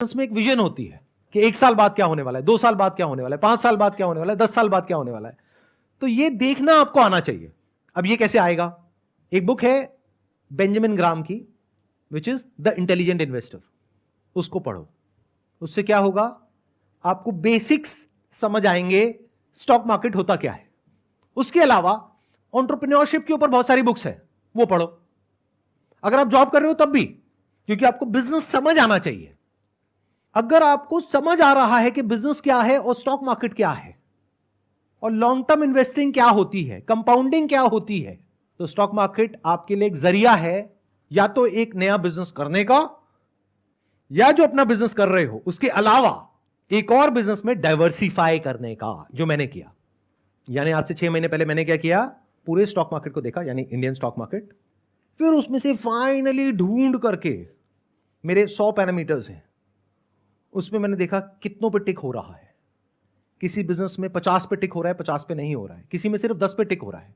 इसमें एक विजन होती है कि 1 साल बाद क्या होने वाला है, 2 साल बाद क्या होने वाला है, 5 साल बाद क्या होने वाला है, 10 साल बाद क्या होने वाला है, तो ये देखना आपको आना चाहिए। अब ये कैसे आएगा? एक बुक है बेंजामिन ग्राम की, which is the intelligent investor, उसको पढ़ो। उससे क्या होगा, आपको बेसिक्स समझ आएंगे, स्टॉक मार्केट होता क्या है। उसके अलावा एंटरप्रेन्योरशिप के ऊपर बहुत सारी बुक्स है, वो पढ़ो। अगर आप जॉब कर रहे हो तब भी, क्योंकि आपको बिजनेस समझ आना चाहिए। अगर आपको समझ आ रहा है कि बिजनेस क्या है और स्टॉक मार्केट क्या है और लॉन्ग टर्म इन्वेस्टिंग क्या होती है, कंपाउंडिंग क्या होती है, तो स्टॉक मार्केट आपके लिए एक जरिया है, या तो एक नया बिजनेस करने का, या जो अपना बिजनेस कर रहे हो उसके अलावा एक और बिजनेस में डाइवर्सिफाई करने का, जो मैंने किया। यानी आज से 6 महीने पहले मैंने क्या किया, पूरे स्टॉक मार्केट को देखा, यानी इंडियन स्टॉक मार्केट, फिर उसमें से फाइनली ढूंढ करके, मेरे 100 पैरामीटर्स हैं, उसमें मैंने देखा कितनों पे टिक हो रहा है। किसी बिजनेस में 50 पे टिक हो रहा है, 50 पे नहीं हो रहा है, किसी में सिर्फ 10 पे टिक हो रहा है।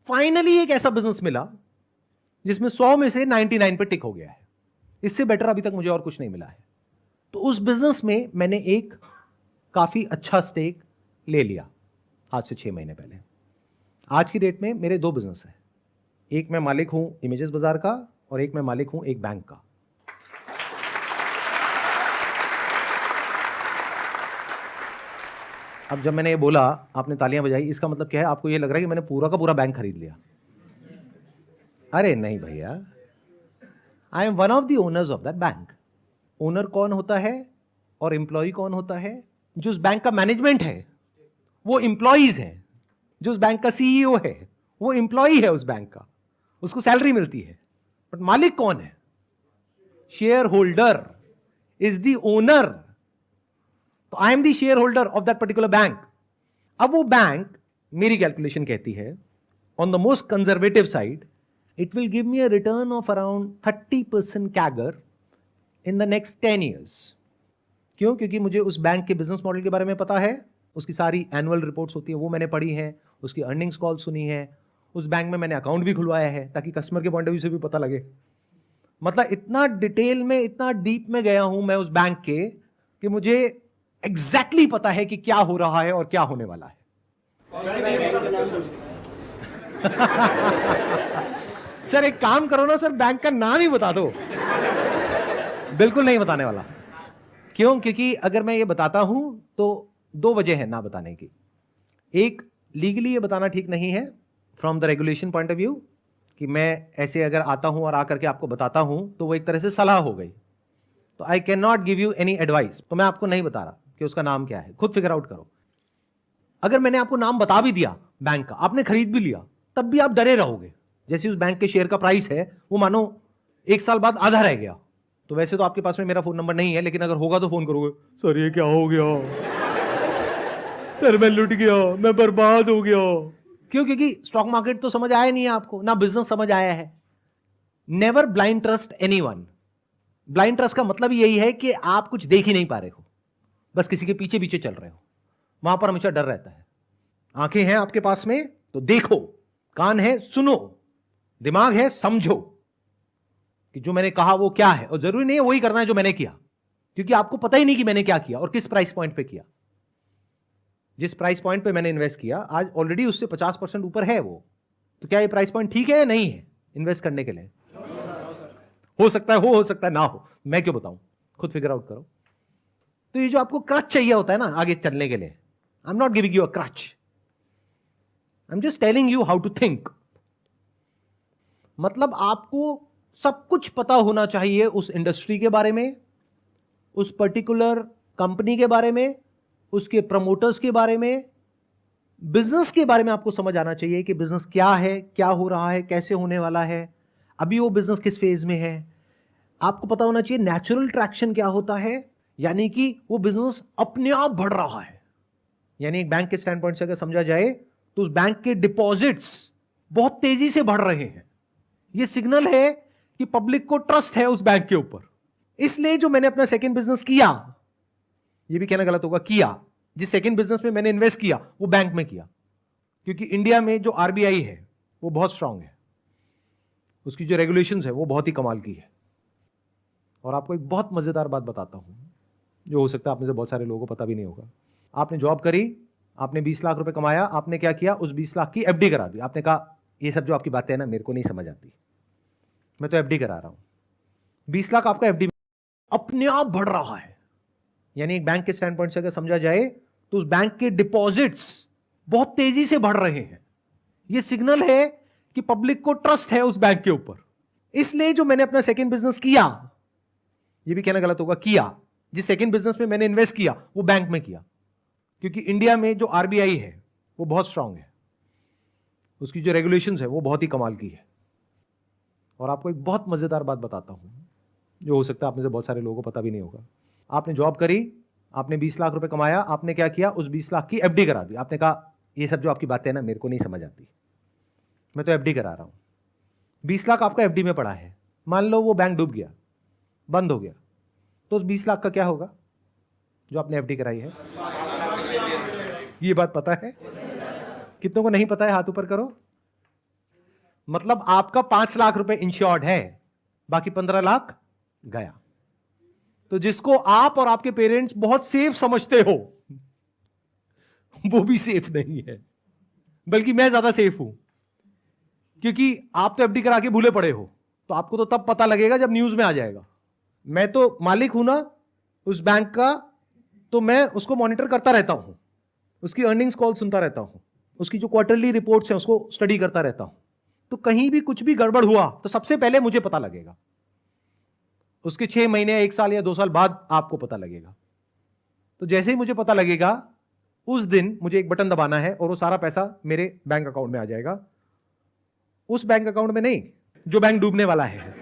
फाइनली एक ऐसा बिजनेस मिला जिसमें 100 में से 99 पे टिक हो गया है। इससे बेटर अभी तक मुझे और कुछ नहीं मिला है। तो उस बिजनेस में मैंने एक काफी अच्छा स्टेक ले लिया आज से 6 महीने पहले। आज की डेट में मेरे 2 बिजनेस हैं, एक मैं मालिक हूं इमेजेस बाजार का और एक मैं मालिक हूं एक बैंक का। अब जब मैंने ये बोला, आपने तालियां बजाई, इसका मतलब क्या है? आपको ये लग रहा है कि मैंने पूरा का पूरा बैंक खरीद लिया। अरे नहीं भैया, I am one of the owners of that bank. Owner कौन होता है और एम्प्लॉय कौन होता है? जो उस बैंक का मैनेजमेंट है वो एम्प्लॉइज है, जो उस बैंक का सीईओ है वो एम्प्लॉय है उस बैंक का, उसको सैलरी मिलती है। बट मालिक कौन है? Shareholder is the owner. तो I am the shareholder of that particular bank. अब वो बैंक, मेरी कैलकुलेशन कहती है, on the most conservative side, it will give me a return of around 30% CAGR in the next 10 years. क्यों? क्योंकि मुझे उस बैंक के बिजनेस मॉडल के बारे में पता है, उसकी सारी एनुअल रिपोर्ट्स होती है वो मैंने पढ़ी है, उसकी अर्निंग्स कॉल सुनी है, उस बैंक में मैंने अकाउंट भी खुलवाया है ताकि कस्टमर के पॉइंट ऑफ व्यू से भी पता लगे। मतलब इतना डिटेल में, इतना डीप में गया हूं मैं उस बैंक के कि मुझे एग्जैक्टली पता है कि क्या हो रहा है और क्या होने वाला है। सर एक काम करो ना सर, बैंक का नाम ही बता दो। बिल्कुल नहीं बताने वाला। क्यों? क्योंकि अगर मैं ये बताता हूं तो 2 वजह है ना बताने की। एक, लीगली ये बताना ठीक नहीं है from the regulation point of view, कि मैं ऐसे अगर आता हूं और आकर के आपको बताता हूं तो वो एक तरह से सलाह हो गई। तो I can not give you any advice. तो मैं आपको नहीं बता रहा कि उसका नाम क्या है, खुद फिगर आउट करो। अगर मैंने आपको नाम बता भी दिया बैंक का, आपने खरीद भी लिया, तब भी आप डरे रहोगे। जैसे उस बैंक के शेयर का प्राइस है वो मानो 1 साल बाद आधा रह गया। तो वैसे तो आपके पास में मेरा फोन नंबर नहीं है, लेकिन अगर होगा तो फोन करोगे, सर ये क्या हो गया, सर मैं लुट गया, मैं बर्बाद हो गया। क्यों? क्योंकि स्टॉक मार्केट तो समझ आया नहीं है आपको, ना बिजनेस समझ आया है। Never blind trust anyone. Blind trust का मतलब यही है कि आप कुछ देख ही नहीं पा रहे हो, बस किसी के पीछे पीछे चल रहे हो। वहां पर हमेशा डर रहता है। आंखें हैं आपके पास में तो देखो, कान है सुनो, दिमाग है समझो कि जो मैंने कहा वो क्या है, और जरूरी नहीं है वही करना है जो मैंने किया, क्योंकि आपको पता ही नहीं कि मैंने क्या किया और किस प्राइस पॉइंट पे किया। जिस प्राइस पॉइंट पे मैंने इन्वेस्ट किया आज ऑलरेडी उससे 50% ऊपर है वो। तो क्या ये प्राइस पॉइंट ठीक है या नहीं है इन्वेस्ट करने के लिए? हो सकता है हो सकता है ना हो, मैं क्यों बताऊं, खुद फिगर आउट करो। तो ये जो आपको क्रच चाहिए होता है ना आगे चलने के लिए, I am not giving you a crutch, I am just telling you how to think. मतलब आपको सब कुछ पता होना चाहिए उस इंडस्ट्री के बारे में, उस पर्टिकुलर कंपनी के बारे में, उसके प्रमोटर्स के बारे में, बिजनेस के बारे में आपको समझ आना चाहिए कि बिजनेस क्या है, क्या हो रहा है, कैसे होने वाला है, अभी वो बिजनेस किस फेज में है। आपको पता होना चाहिए नेचुरल ट्रैक्शन क्या होता है, यानी कि वो बिजनेस अपने आप बढ़ रहा है। यानी एक बैंक के स्टैंड पॉइंट से अगर समझा जाए तो उस बैंक के डिपॉजिट्स बहुत तेजी से बढ़ रहे हैं। ये सिग्नल है कि पब्लिक को ट्रस्ट है उस बैंक के ऊपर। इसलिए जो मैंने अपना सेकंड बिजनेस किया, ये भी कहना गलत होगा, किया, जिस सेकंड बिजनेस में मैंने इन्वेस्ट किया वो बैंक में किया, क्योंकि इंडिया में जो आरबीआई है वो बहुत स्ट्रांग है, उसकी जो रेगुलेशंस है वो बहुत ही कमाल की है, और आपको एक बहुत मजेदार बात बताता हूं, जो हो सकता है आप में से बहुत सारे लोगों को पता भी नहीं होगा। आपने जॉब करी, आपने 20 लाख रुपए कमाया, आपने क्या किया, उस 20 लाख की एफडी करा दी। आपने कहा ये सब जो आपकी बातें हैं ना मेरे को नहीं समझ आती, मैं तो एफडी करा रहा हूं। 20 लाख आपका एफडी अपने आप बढ़ रहा है। यानी एक बैंक के स्टैंड पॉइंट से अगर समझा जाए तो उस बैंक के डिपॉजिट्स बहुत तेजी से बढ़ रहे हैं। यह सिग्नल है कि पब्लिक को ट्रस्ट है उस बैंक के ऊपर। इसलिए जो मैंने अपना सेकंड बिजनेस किया, यह भी कहना गलत होगा, किया, जिस सेकंड बिजनेस में मैंने इन्वेस्ट किया वो बैंक में किया, क्योंकि इंडिया में जो आरबीआई है वो बहुत स्ट्रांग है, उसकी जो रेगुलेशंस है वो बहुत ही कमाल की है। और आपको एक बहुत मजेदार बात बताता हूं, जो हो सकता है आप में से बहुत सारे लोगों को पता भी नहीं होगा। आपने जॉब करी, आपने 20 लाख रुपए कमाया, आपने क्या किया, उस 20 लाख की एफडी करा दी। आपने कहा ये सब जो आपकी बातें हैं ना मेरे को नहीं समझ आती, मैं तो एफडी करा रहा हूं। 20 लाख आपका एफडी में पड़ा है, मान लो वो बैंक डूब गया, बंद हो गया, तो उस 20 लाख का क्या होगा जो आपने एफडी कराई है? ये बात पता है? कितनों को नहीं पता है? हाथ ऊपर करो। मतलब आपका 5 लाख रुपए इंश्योर्ड है, बाकी 15 लाख गया। तो जिसको आप और आपके पेरेंट्स बहुत सेफ समझते हो वो भी सेफ नहीं है, बल्कि मैं ज्यादा सेफ हूं, क्योंकि आप तो एफडी करा के भूले पड़े हो। तो आपको तो तब पता लगेगा जब न्यूज में आ जाएगा। मैं तो मालिक हूं ना उस बैंक का, तो मैं उसको मॉनिटर करता रहता हूं, उसकी अर्निंग्स कॉल सुनता रहता हूं, उसकी जो क्वार्टरली रिपोर्ट्स हैं उसको स्टडी करता रहता हूं। तो कहीं भी कुछ भी गड़बड़ हुआ तो सबसे पहले मुझे पता लगेगा, उसके 6 महीने, 1 साल या 2 साल बाद आपको पता लगेगा। तो जैसे ही मुझे पता लगेगा उस दिन मुझे एक बटन दबाना है और वो सारा पैसा मेरे बैंक अकाउंट में आ जाएगा। उस बैंक अकाउंट में नहीं जो बैंक डूबने वाला है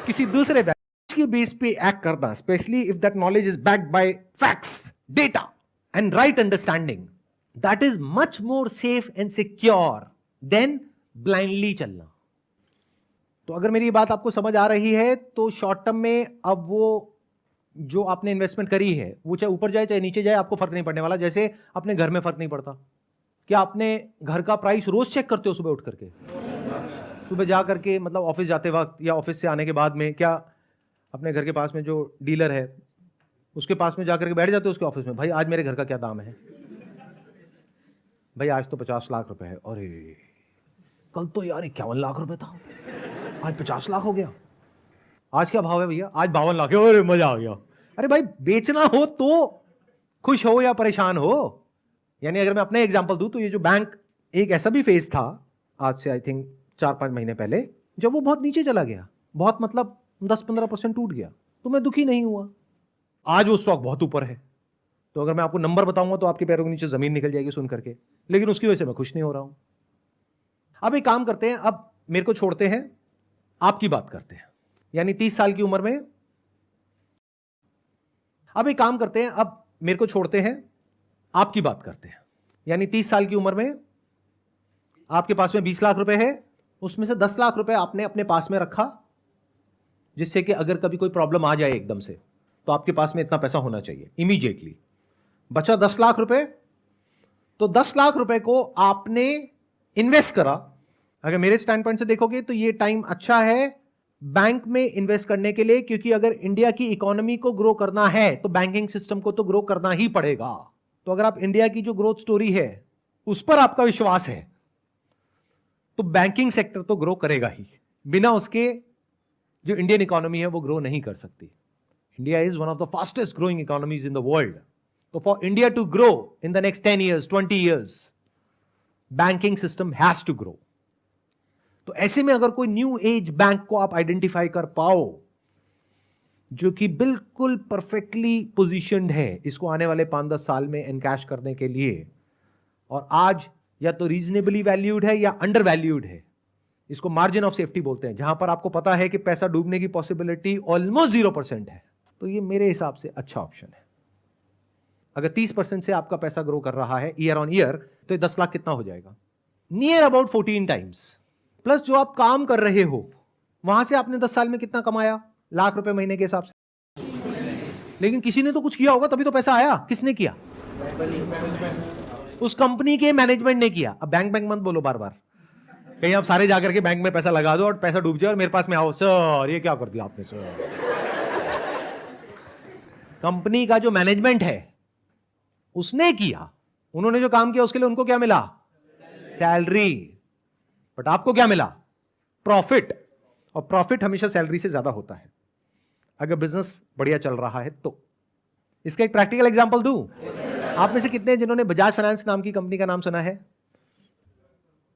किसी दूसरे बैंक के बेस पे एक्ट करना, specially if that knowledge is backed by facts, data and right understanding, that is much more safe and secure than blindly चलना। तो अगर मेरी बात आपको समझ आ रही है तो शॉर्ट टर्म में अब वो जो आपने इन्वेस्टमेंट करी है वो चाहे ऊपर जाए चाहे नीचे जाए आपको फर्क नहीं पड़ने वाला। जैसे अपने घर में फर्क नहीं पड़ता। क्या आपने घर का प्राइस रोज चेक करते हो सुबह उठ करके? सुबह जा करके, मतलब ऑफिस जाते वक्त या ऑफिस से आने के बाद में, क्या अपने घर के पास में जो डीलर है उसके पास में जाकर के बैठ जाते हो उसके ऑफिस में, भाई आज मेरे घर का क्या दाम है? भाई आज तो 50 लाख रुपए है। अरे कल तो यार 51 लाख रुपए था, आज 50 लाख हो गया। आज क्या भाव है भैया? आज 52 लाख है। अरे मजा आ गया। अरे भाई बेचना हो तो खुश हो या परेशान हो। यानी अगर मैं अपने एग्जांपल दूं तो ये जो बैंक, एक ऐसा भी फेज था आज से आई थिंक 4-5 महीने पहले, जब वो बहुत नीचे चला गया, बहुत मतलब 10-15% टूट गया, तो मैं दुखी नहीं हुआ। आज वो स्टॉक बहुत ऊपर है, तो अगर मैं आपको नंबर बताऊंगा तो आपके पैरों के नीचे जमीन निकल जाएगी सुन करके, लेकिन उसकी वजह से मैं खुश नहीं हो रहा हूं। अब एक काम करते हैं, अब मेरे को छोड़ते हैं, आपकी बात करते हैं। यानी 30 साल की उम्र में, अब एक काम करते हैं, अब मेरे को छोड़ते हैं, आपकी बात करते हैं। यानी 30 साल की उम्र में आपके पास में 20 लाख रुपए है, उसमें से 10 लाख रुपए आपने अपने पास में रखा, जिससे कि अगर कभी कोई प्रॉब्लम आ जाए एकदम से तो आपके पास में इतना पैसा होना चाहिए इमीडिएटली। बचा 10 लाख रुपए, तो 10 लाख रुपए को आपने इन्वेस्ट करा। अगर मेरे स्टैंड पॉइंट से देखोगे तो ये टाइम अच्छा है बैंक में इन्वेस्ट करने के लिए, क्योंकि अगर इंडिया की इकोनॉमी को ग्रो करना है तो बैंकिंग सिस्टम को तो ग्रो करना ही पड़ेगा। तो अगर आप इंडिया की जो ग्रोथ स्टोरी है उस पर आपका विश्वास है तो बैंकिंग सेक्टर तो ग्रो करेगा ही, बिना उसके जो इंडियन इकोनॉमी है वो ग्रो नहीं कर सकती। India is one of the fastest growing economies in the world. तो for India to grow in the next 10 years, 20 years, banking system has to grow. तो ऐसे में अगर कोई न्यू एज बैंक को आप आइडेंटिफाई कर पाओ जो कि बिल्कुल परफेक्टली पोजीशन्ड है इसको आने वाले 5-10 साल में एनकैश करने के लिए, और आज या तो रीजनेबली वैल्यूड है या अंडर वैल्यूड है, इसको मार्जिन ऑफ सेफ्टी बोलते हैं, जहां पर आपको पता है कि पैसा डूबने की पॉसिबिलिटी ऑलमोस्ट 0% है, तो ये मेरे हिसाब से अच्छा ऑप्शन है। अगर 30% से आपका पैसा ग्रो कर रहा है ईयर ऑन ईयर, तो ये 10 लाख कितना हो जाएगा? Near about 14 times. प्लस जो आप काम कर रहे हो वहां से आपने 10 साल में कितना कमाया? लाख रुपए महीने के हिसाब से। लेकिन किसी ने तो कुछ किया होगा तभी तो पैसा आया। किसने किया? उस कंपनी के मैनेजमेंट ने किया। अब बैंक बैंक मत बोलो बार बार, कहीं आप सारे जाकर के बैंक में पैसा लगा दो और पैसा डूब जाए और मेरे पास में आओ, सर ये क्या कर दिया आपने सर। कंपनी का जो मैनेजमेंट है उसने किया, उन्होंने जो काम किया उसके लिए उनको क्या मिला? सैलरी। बट आपको क्या मिला? प्रॉफिट। और प्रॉफिट हमेशा सैलरी से ज्यादा होता है अगर बिजनेस बढ़िया चल रहा है तो। इसका एक प्रैक्टिकल एग्जांपल दूं? आप में से कितने हैं जिन्होंने बजाज फाइनेंस नाम की कंपनी का नाम सुना है?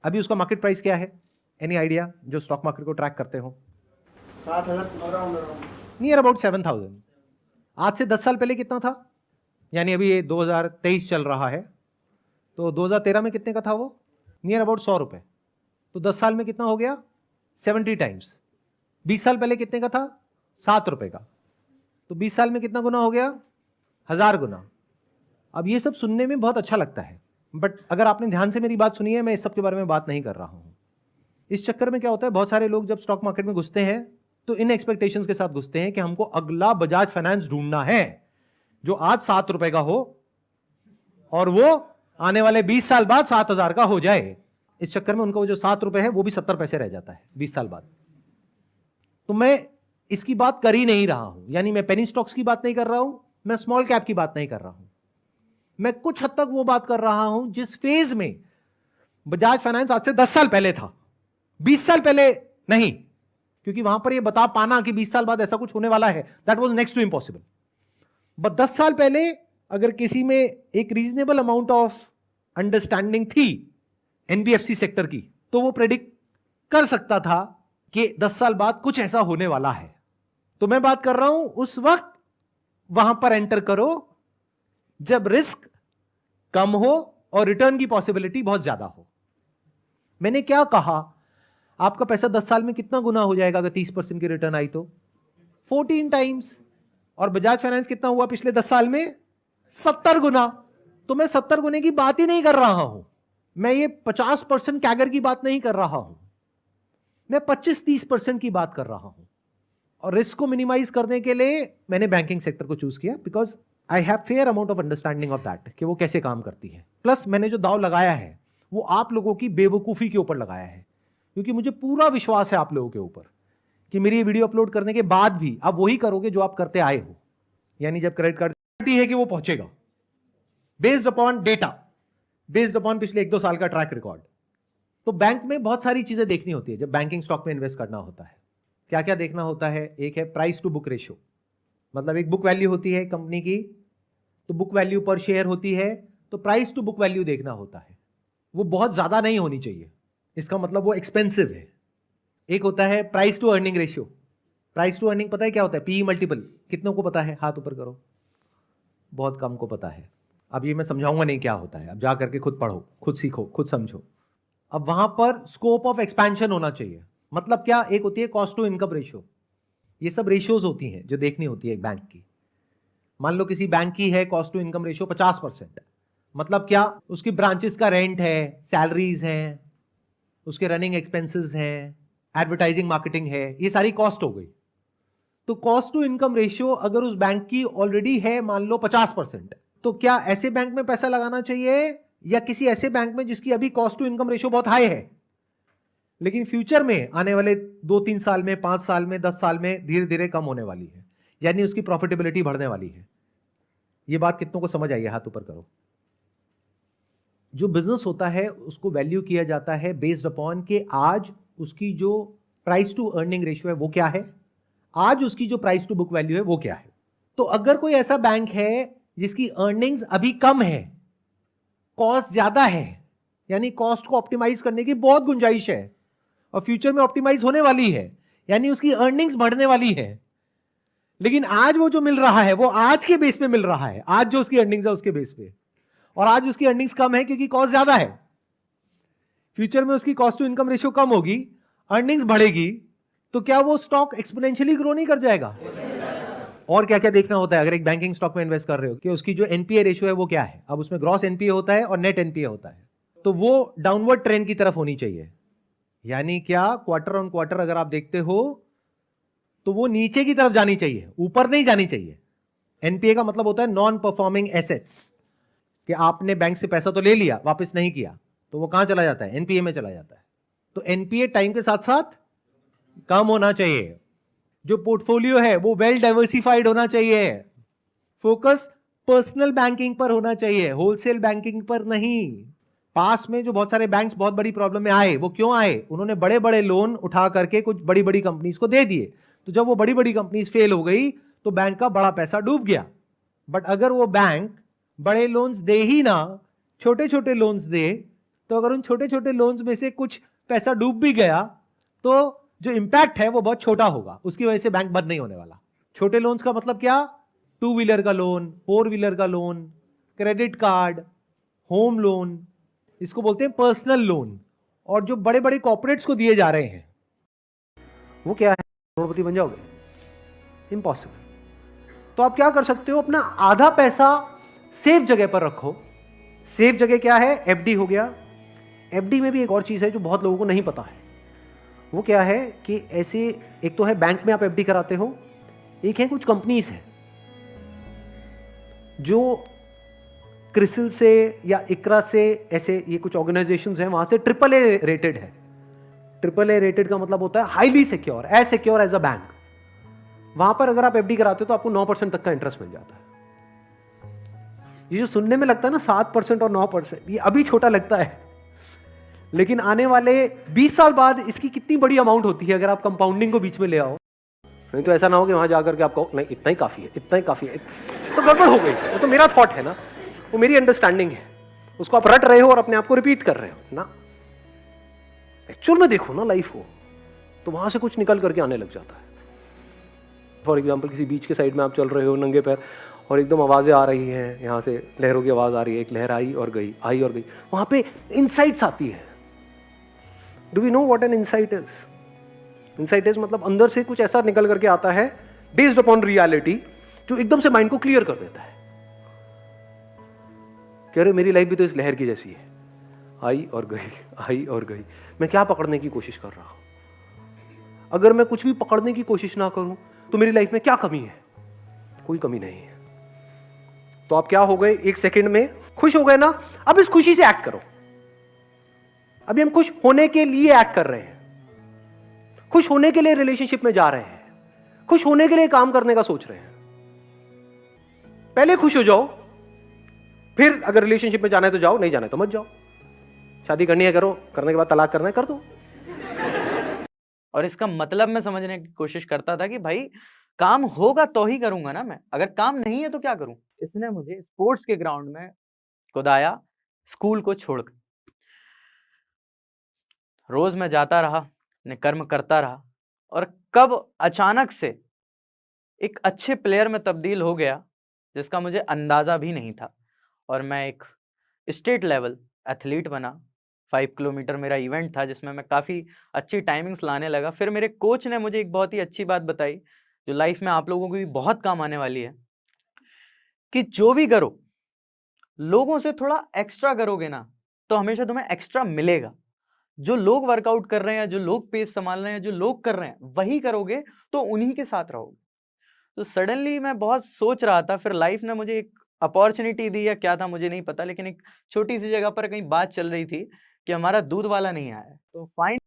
अभी उसका मार्केट प्राइस क्या है? Any idea? जो स्टॉक मार्केट को ट्रैक करते हो। 7,000 नियर अबाउट 7,000। आज से 10 साल पहले कितना था? यानी अभी ये 2023 चल रहा है, तो 2013 में कितने का था वो? नियर अबाउट 100 रुपए। तो 10 साल में कितना हो गया? 70 टाइम्स। 20 साल पहले कितने का था? 7 रुपए का। तो 20 साल में कितना गुना हो गया? 1000 गुना। अब ये सब सुनने में बहुत अच्छा लगता है, बट अगर आपने ध्यान से मेरी बात सुनी है, मैं इस सब के बारे में बात नहीं कर रहा हूं। इस चक्कर में क्या होता है, बहुत सारे लोग जब स्टॉक मार्केट में घुसते हैं तो इन एक्सपेक्टेशंस के साथ घुसते हैं कि हमको अगला बजाज फाइनेंस ढूंढना है जो आज 7 रुपए का हो और वो आने वाले 20 साल बाद 7,000 का हो जाए। इस चक्कर में उनका वो जो 7 रुपए है वो भी 70 पैसे रह जाता है 20 साल बाद। तो मैं इसकी बात कर ही नहीं रहा हूं, यानी मैं पेनी स्टॉक्स की बात नहीं कर रहा हूं, मैं स्मॉल कैप की बात नहीं कर रहा हूं। मैं कुछ हद तक वो बात कर रहा हूं जिस फेज में बजाज फाइनेंस आज से 10 साल पहले था, 20 साल पहले नहीं, क्योंकि वहां पर ये बता पाना कि 20 साल बाद ऐसा कुछ होने वाला है, that was next to impossible. But 10 साल पहले अगर किसी में एक रीजनेबल अमाउंट ऑफ अंडरस्टैंडिंग थी एनबीएफसी सेक्टर की, तो वो प्रेडिक्ट कर सकता था कि 10 साल बाद कुछ ऐसा होने वाला है। तो मैं बात कर रहा हूं उस वक्त वहां पर एंटर करो जब रिस्क कम हो और रिटर्न की पॉसिबिलिटी बहुत ज्यादा हो। मैंने क्या कहा? आपका पैसा 10 साल में कितना गुना हो जाएगा अगर 30% की रिटर्न आई तो? 14 टाइम्स। और बजाज फाइनेंस कितना हुआ पिछले 10 साल में? 70 गुना। तो मैं 70 गुने की बात ही नहीं कर रहा हूं, मैं ये 50% कैगर की बात नहीं कर रहा हूं, मैं 25-30% की बात कर रहा हूं। और रिस्क को मिनिमाइज करने के लिए मैंने बैंकिंग सेक्टर को चूज किया, because I have fair amount of understanding of that कि वो कैसे काम करती है। प्लस मैंने जो दाव लगाया है वो आप लोगों की बेवकूफी के ऊपर लगाया है, क्योंकि मुझे पूरा विश्वास है आप लोगों के ऊपर कि मेरी ये वीडियो अपलोड करने के बाद भी आप वही करोगे जो आप करते आए हो। यानी जब क्रेडिट कार्ड है कि वो पहुंचेगा based upon data, based upon पिछले 1-2 साल का ट्रैक रिकॉर्ड। तो बैंक में बहुत सारी चीजें देखनी होती है जब बैंकिंग स्टॉक में इन्वेस्ट करना होता है। क्या क्या देखना होता है? एक है प्राइस टू बुक रेशियो, मतलब एक बुक वैल्यू होती है कंपनी की, तो बुक वैल्यू पर शेयर होती है, तो प्राइस टू बुक वैल्यू देखना होता है। वो बहुत ज्यादा नहीं होनी चाहिए, इसका मतलब वो एक्सपेंसिव है। एक होता है price to earning ratio. Price to earning पता है क्या होता है? PE multiple. कितनों को पता है? हाथ ऊपर करो। बहुत कम को पता है। अब ये मैं समझाऊंगा नहीं क्या होता है, अब जा करके खुद पढ़ो, खुद सीखो, खुद समझो। अब वहां पर स्कोप ऑफ एक्सपेंशन होना चाहिए। मतलब क्या? एक होती है कॉस्ट टू इनकम रेशियो। ये सब रेशियोज होती हैं जो देखनी होती है एक बैंक की। मान लो किसी बैंक की है कॉस्ट टू इनकम रेशियो 50%, मतलब क्या? उसकी ब्रांचेस का रेंट है, सैलरीज हैं, उसके रनिंग एक्सपेंसेस हैं, एडवर्टाइजिंग मार्केटिंग है, ये सारी कॉस्ट हो गई। तो कॉस्ट टू इनकम रेशियो अगर उस बैंक की ऑलरेडी है मान लो 50%, तो क्या ऐसे बैंक में पैसा लगाना चाहिए या किसी ऐसे बैंक में जिसकी अभी कॉस्ट टू इनकम रेशियो बहुत हाई है, लेकिन फ्यूचर में आने वाले 2-3 साल में, 5 साल में, 10 साल में धीरे धीरे कम होने वाली है, यानी उसकी प्रॉफिटेबिलिटी बढ़ने वाली है? ये बात कितनों को समझ आई है? हाथ ऊपर करो। जो बिजनेस होता है उसको वैल्यू किया जाता है बेस्ड अपॉन के आज उसकी जो प्राइस टू अर्निंग रेशियो है वो क्या है, आज उसकी जो प्राइस टू बुक वैल्यू है वो क्या है। तो अगर कोई ऐसा बैंक है जिसकी अर्निंग्स अभी कम है, कॉस्ट ज्यादा है, यानी कॉस्ट को ऑप्टिमाइज करने की बहुत गुंजाइश है और फ्यूचर में ऑप्टिमाइज होने वाली है, यानी उसकी अर्निंग्स बढ़ने वाली है, लेकिन आज वो जो मिल रहा है वो आज के बेस पे मिल रहा है, आज जो उसकी अर्निंग्स है उसके बेस पे, और आज उसकी अर्निंग्स कम है क्योंकि कॉस्ट ज्यादा है। फ्यूचर में उसकी कॉस्ट टू इनकम रेशियो कम होगी, अर्निंग्स बढ़ेगी, तो क्या वो स्टॉक एक्सपोनेंशियली ग्रो नहीं कर जाएगा? और क्या क्या देखना होता है अगर एक बैंकिंग स्टॉक में इन्वेस्ट कर रहे हो कि उसकी जो एनपीए रेशियो है वो क्या है। अब उसमें ग्रॉस एनपीए होता है और नेट एनपीए होता है, तो वो डाउनवर्ड ट्रेंड की तरफ होनी चाहिए। यानी क्या? क्वार्टर ऑन क्वार्टर अगर आप देखते हो तो वो नीचे की तरफ जानी चाहिए, ऊपर नहीं जानी चाहिए। एनपीए का मतलब होता है नॉन परफॉर्मिंग एसेट्स, कि आपने बैंक से पैसा तो ले लिया, वापस नहीं किया, तो वो कहां चला जाता है? एनपीए में चला जाता है। तो एनपीए टाइम के साथ साथ कम होना चाहिए। जो पोर्टफोलियो है वो वेल डाइवर्सिफाइड होना चाहिए। फोकस पर्सनल बैंकिंग पर होना चाहिए, होलसेल बैंकिंग पर नहीं। पास में जो बहुत सारे बैंक्स बहुत बड़ी प्रॉब्लम में आए, वो क्यों आए? उन्होंने बड़े बड़े लोन उठा करके कुछ बड़ी बड़ी कंपनीज को दे दिए। तो जब वो बड़ी बड़ी कंपनीज फेल हो गई तो बैंक का बड़ा पैसा डूब गया। बट अगर वो बैंक बड़े लोन्स दे ही ना, छोटे छोटे लोन्स दे, तो अगर उन छोटे छोटे लोन्स में से कुछ पैसा डूब भी गया तो जो इंपैक्ट है वो बहुत छोटा होगा, उसकी वजह से बैंक बंद नहीं होने वाला। छोटे लोन्स का मतलब क्या? 2 व्हीलर का लोन, 4 व्हीलर का loan, credit card, home loan, इसको बोलते हैं पर्सनल लोन। और जो बड़े बड़े कॉर्पोरेट्स को दिए जा रहे हैं वो क्या है? करोड़पति बन जाओगे? इम्पॉसिबल। तो आप क्या कर सकते हो? अपना आधा पैसा सेफ जगह पर रखो। सेफ जगह क्या है? एफडी हो गया। एफडी में भी एक और चीज है जो बहुत लोगों को नहीं पता है। वो क्या है कि ऐसे, एक तो है बैंक में आप एफडी कराते हो, एक है कुछ कंपनीज है जो क्रिसिल से या इकरा से, ऐसे ये कुछ ऑर्गेनाइजेशंस हैं, वहां से AAA रेटेड है। AAA रेटेड का मतलब होता है highly secure, as secure as a bank. वहां पर अगर आप एफडी कराते हो तो आपको 9% तक का इंटरेस्ट मिल जाता है। ये जो सुनने में लगता है ना 7% और 9%, ये अभी छोटा लगता है, लेकिन आने वाले 20 साल बाद इसकी कितनी बड़ी अमाउंट होती है अगर आप कंपाउंडिंग को बीच में ले आओ। नहीं तो ऐसा ना हो कि वहां जाकर के आपको नहीं इतना ही काफी है, इतना ही काफी है, तो गड़बड़ हो गई। वो तो मेरा थॉट है ना, वो मेरी अंडरस्टैंडिंग है, उसको आप रट रहे हो और अपने आप को रिपीट कर रहे हो ना। एक्चुअल में देखो ना लाइफ को, तो वहां से कुछ निकल करके आने लग जाता है। फॉर एग्जाम्पल किसी बीच के साइड में आप चल रहे हो नंगे पैर और एकदम आवाजें आ रही हैं, यहाँ से लहरों की आवाज आ रही है, एक लहर आई और गई, आई और गई, वहां पे इनसाइट्स आती है। Do we know what an insight is? Insight is मतलब अंदर से कुछ ऐसा निकल करके आता है बेस्ड अपॉन रियलिटी, जो एकदम से माइंड को क्लियर कर देता है कि अरे मेरी लाइफ भी तो इस लहर की जैसी है, आई और गई, आई और गई। मैं क्या पकड़ने की कोशिश कर रहा हूं? अगर मैं कुछ भी पकड़ने की कोशिश ना करूं तो मेरी लाइफ में क्या कमी है? कोई कमी नहीं है। तो आप क्या हो गए? एक सेकंड में खुश हो गए ना? अब इस खुशी से एक्ट करो। अभी हम खुश होने के लिए एक्ट कर रहे हैं, खुश होने के लिए रिलेशनशिप में जा रहे हैं, खुश होने के लिए काम करने का सोच रहे हैं। पहले खुश हो जाओ, फिर अगर रिलेशनशिप में जाना है तो जाओ, नहीं जाना है तो मत जाओ। शादी करनी है करो, करने के बाद तलाक करना है कर दो। और इसका मतलब मैं समझने की कोशिश करता था कि भाई काम होगा तो ही करूंगा ना मैं, अगर काम नहीं है तो क्या करूं। इसने मुझे स्पोर्ट्स के ग्राउंड में कुदाया, स्कूल को छोड़कर। रोज मैं जाता रहा, अपने कर्म करता रहा, और कब अचानक से एक अच्छे प्लेयर में तब्दील हो गया जिसका मुझे अंदाजा भी नहीं था। और मैं एक स्टेट लेवल एथलीट बना। 5 किलोमीटर मेरा इवेंट था जिसमें मैं काफ़ी अच्छी टाइमिंग्स लाने लगा। फिर मेरे कोच ने मुझे एक बहुत ही अच्छी बात बताई जो लाइफ में आप लोगों को भी बहुत काम आने वाली है, कि जो भी करो लोगों से थोड़ा एक्स्ट्रा करोगे ना तो हमेशा तुम्हें एक्स्ट्रा मिलेगा। जो लोग वर्कआउट कर रहे हैं, जो लोग पेस संभाल रहे हैं, जो लोग कर रहे हैं वही करोगे तो उन्हीं के साथ रहोगे। तो सडनली मैं बहुत सोच रहा था, फिर लाइफ ने मुझे एक अपॉर्चुनिटी दी या क्या था मुझे नहीं पता, लेकिन एक छोटी सी जगह पर कहीं बात चल रही थी कि हमारा दूध वाला नहीं आया। तो फाइन